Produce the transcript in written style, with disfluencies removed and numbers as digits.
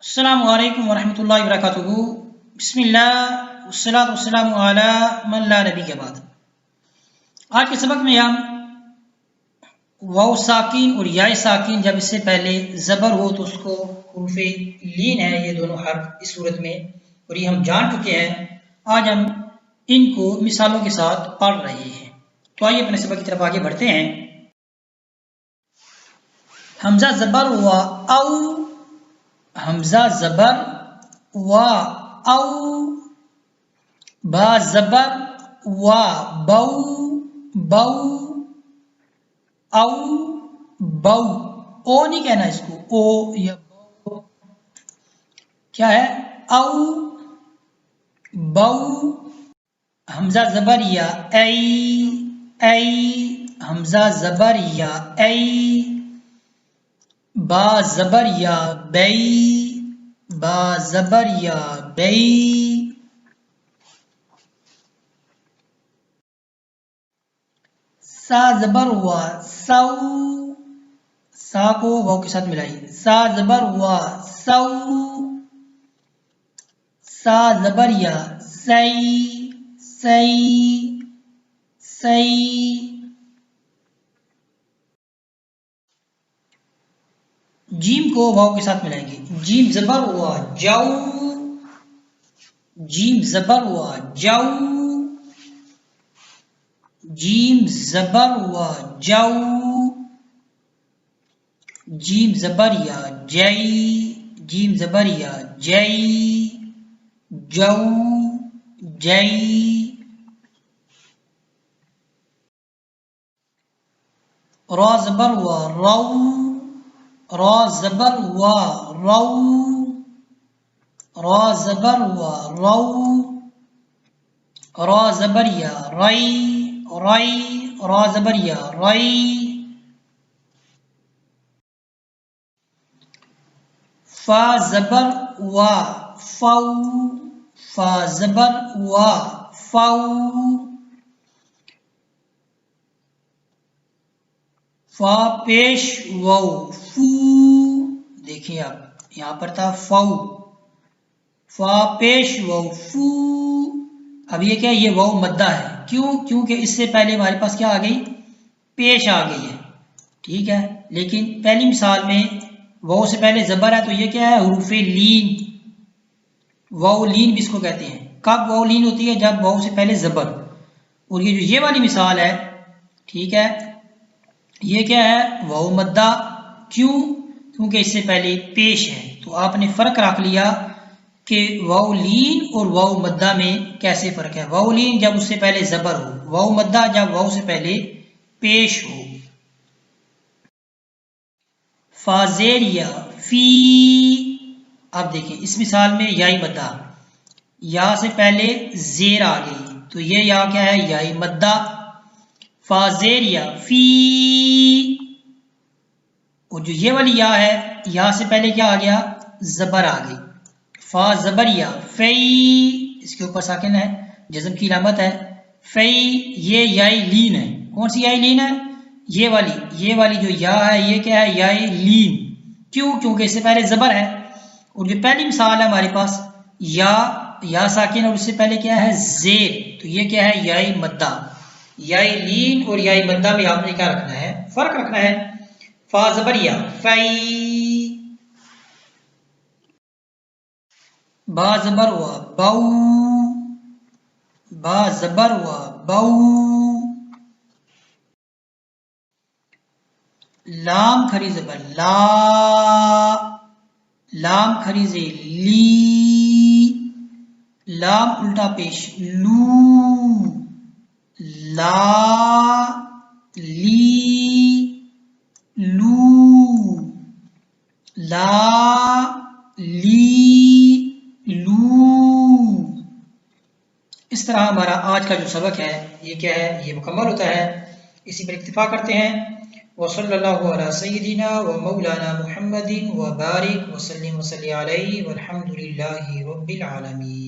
السلام علیکم ورحمۃ اللہ وبرکاتہ۔ بسم اللہ والصلاۃ والسلام علی من لا نبی کے بعد۔ آج کے سبق میں ہم واو ساکن اور یا ساکن جب اس سے پہلے زبر ہو تو اس کو حروف لین ہے یہ دونوں حرف اس صورت میں، اور یہ ہم جان چکے ہیں۔ آج ہم ان کو مثالوں کے ساتھ پڑھ رہے ہیں، تو آئیے اپنے سبق کی طرف آگے بڑھتے ہیں۔ حمزہ زبر ہوا او، حمزہ زبر وا او، با زبر وا بو بو او بو، او نہیں کہنا اس کو، او یا بو کیا ہے، او بو۔ حمزہ زبر یا ای ای، حمزہ زبر یا ای، با زبر یا بی با زبر یا بی، سا زبر ہوا سو، سا کو واو کے ساتھ ملائیے، سا زبر ہوا سو، سا زبر یا سی سی سی، جیم کو واو کے ساتھ ملائیں گے، جیم زبر ہوا جو، جیم زبر ہوا جو، جیم زبر ہوا جو، جیم زبر یا جئی، جیم زبر یا جئی جو جئی، را زبر ہوا رو، را زبر ہوا رو، را زبر ہوا رو، را زبر یا رئی رئی، را زبر یا رئی، فا زبر وا فو، فا زبر وا فو، فا پیش وو فو، دیکھیں آپ یہاں پر تھا فو، فا پیش وو فو، اب یہ کیا ہے، یہ واو مدہ ہے، کیوں؟ کیونکہ اس سے پہلے ہمارے پاس کیا آ گئی، پیش آ گئی ہے، ٹھیک ہے۔ لیکن پہلی مثال میں واو سے پہلے زبر ہے تو یہ کیا ہے، حروف لین، واو لین بھی اس کو کہتے ہیں۔ کب واو لین ہوتی ہے؟ جب واو سے پہلے زبر، اور یہ جو یہ والی مثال ہے، ٹھیک ہے، یہ کیا ہے، واو مدہ، کیوں؟ کیونکہ اس سے پہلے پیش ہے۔ تو آپ نے فرق رکھ لیا کہ واو لین اور واو مدہ میں کیسے فرق ہے۔ واو لین جب اس سے پہلے زبر ہو، واو مدہ جب واو سے پہلے پیش ہو۔ فا زیر یا فی، اب دیکھیں اس مثال میں یائی مدہ، یا سے پہلے زیر آ گئی تو یہ یا کیا ہے، یائی مدہ، فا زیر یا فی، اور جو یہ والی یا ہے، یا سے پہلے کیا آ گیا، زبر آ گئی، فا زبر یا فی، اس کے اوپر ساکن ہے، جزم کی علامت ہے، فی، یہ یائی لین ہے، کون سی یائی لین ہے، یہ والی جو یا ہے یہ کیا ہے، یائی لین، کیوں؟ کیونکہ اس سے پہلے زبر ہے، اور جو پہلی مثال ہے ہمارے پاس یا ساکن اور اس سے پہلے کیا ہے، زیر، تو یہ کیا ہے، یائی مدہ۔ یائی لین اور یائی مدہ میں آپ نے کیا رکھنا ہے، فرق رکھنا ہے۔ فا زبر یا فی، با زبر ہوا بو، با زبر ہوا بو، لام کھری زبر لا، لام کھری زی لی، لام الٹا پیش لو، لا لی لو، لا لی لو۔ اس طرح ہمارا آج کا جو سبق ہے یہ کیا ہے، یہ مکمل ہوتا ہے۔ اسی پر اکتفا کرتے ہیں۔ وصلی اللہ علی سیدنا و مولانا محمد و بارک وسلم وصلی علیہ والحمد للہ رب العالمین۔